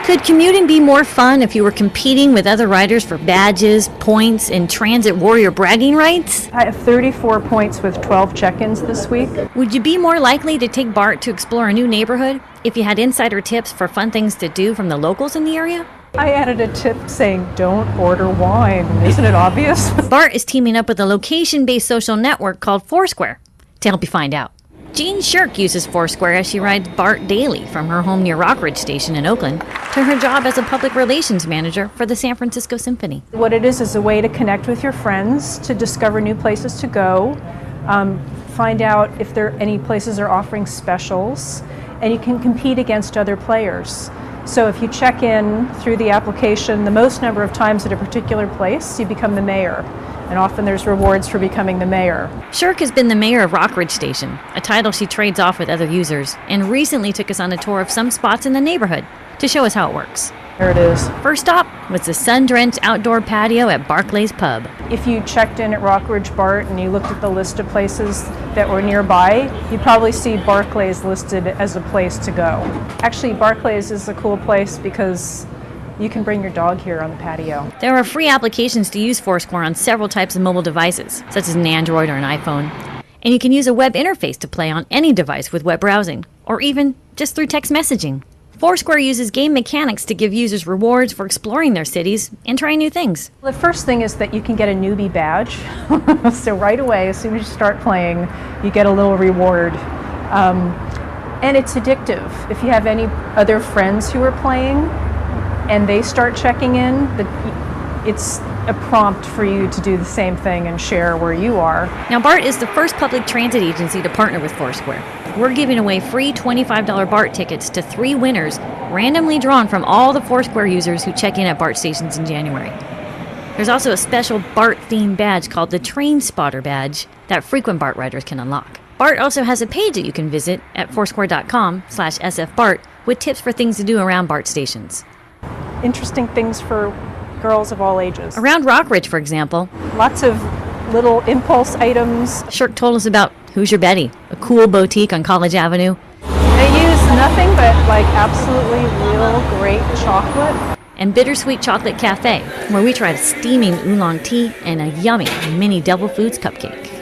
Could commuting be more fun if you were competing with other riders for badges, points, and transit warrior bragging rights? I have 34 points with 12 check-ins this week. Would you be more likely to take BART to explore a new neighborhood if you had insider tips for fun things to do from the locals in the area? I added a tip saying, don't order wine. Isn't it obvious? BART is teaming up with a location-based social network called Foursquare to help you find out. Jean Shirk uses Foursquare as she rides BART daily from her home near Rockridge Station in Oakland to her job as a public relations manager for the San Francisco Symphony. What it is a way to connect with your friends, to discover new places to go, find out if there any places are offering specials, and you can compete against other players. So if you check in through the application the most number of times at a particular place, you become the mayor. And often there's rewards for becoming the mayor. Shirk has been the mayor of Rockridge Station, a title she trades off with other users, and recently took us on a tour of some spots in the neighborhood to show us how it works. There it is. First stop was the sun-drenched outdoor patio at Barclay's Pub. If you checked in at Rockridge BART and you looked at the list of places that were nearby, you'd probably see Barclay's listed as a place to go. Actually, Barclay's is a cool place because you can bring your dog here on the patio. There are free applications to use Foursquare on several types of mobile devices, such as an Android or an iPhone. And you can use a web interface to play on any device with web browsing, or even just through text messaging. Foursquare uses game mechanics to give users rewards for exploring their cities and trying new things. The first thing is that you can get a newbie badge. So right away, as soon as you start playing, you get a little reward. And it's addictive. If you have any other friends who are playing, and they start checking in, it's a prompt for you to do the same thing and share where you are. Now, BART is the first public transit agency to partner with Foursquare. We're giving away free $25 BART tickets to 3 winners, randomly drawn from all the Foursquare users who check in at BART stations in January. There's also a special BART-themed badge called the Train Spotter Badge that frequent BART riders can unlock. BART also has a page that you can visit at foursquare.com/sfbart with tips for things to do around BART stations. Interesting things for girls of all ages. Around Rockridge, for example. Lots of little impulse items. Shirk told us about Who's Your Betty, a cool boutique on College Avenue. They use nothing but absolutely real great chocolate. And Bittersweet Chocolate Cafe, where we tried a steaming oolong tea and a yummy mini Devil Foods cupcake.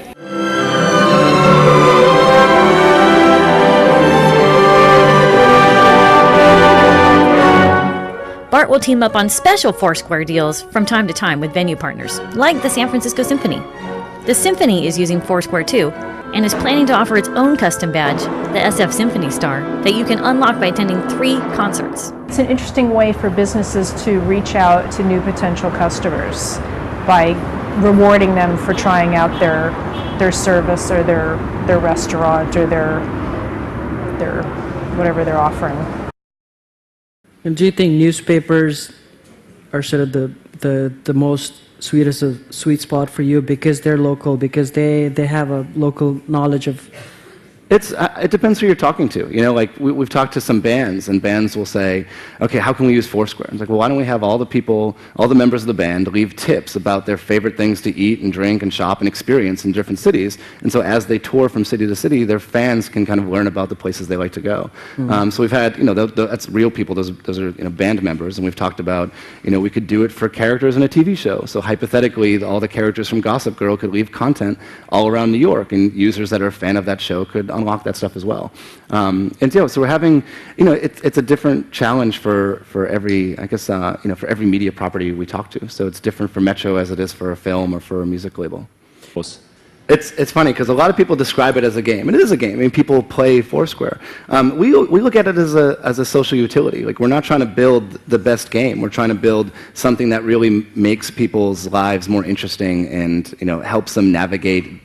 BART will team up on special Foursquare deals from time to time with venue partners, like the San Francisco Symphony. The Symphony is using Foursquare too, and is planning to offer its own custom badge, the SF Symphony Star, that you can unlock by attending 3 concerts. It's an interesting way for businesses to reach out to new potential customers by rewarding them for trying out their service or their restaurant or their whatever they're offering. And do you think newspapers are sort of the most sweet spot for you because they're local, because they have a local knowledge of? It depends who you're talking to. You know, like we've talked to some bands, and bands will say, okay, how can we use Foursquare? It's like, well, why don't we have all the people, all the members of the band leave tips about their favorite things to eat and drink and shop and experience in different cities. And so as they tour from city to city, their fans can kind of learn about the places they like to go. So we've had, you know, that's real people. Those are, you know, band members. And we've talked about, you know, we could do it for characters in a TV show. So hypothetically, all the characters from Gossip Girl could leave content all around New York, and users that are a fan of that show could unlock that stuff as well. And you know, so we're having, you know, it's a different challenge for every, I guess, you know, for every media property we talk to. So it's different for Metro as it is for a film or for a music label. It's funny because a lot of people describe it as a game, and it is a game. I mean, people play Foursquare. We look at it as a social utility. Like, we're not trying to build the best game. We're trying to build something that really makes people's lives more interesting and, you know, helps them navigate,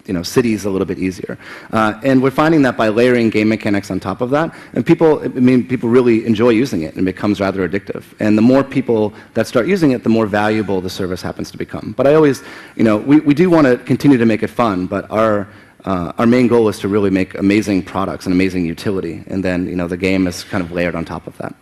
you know, cities a little bit easier. And we're finding that by layering game mechanics on top of that, and people really enjoy using it, and it becomes rather addictive. And the more people that start using it, the more valuable the service happens to become. But I always, you know, we do want to continue to make it fun, but our main goal is to really make amazing products and amazing utility, and then, you know, the game is kind of layered on top of that.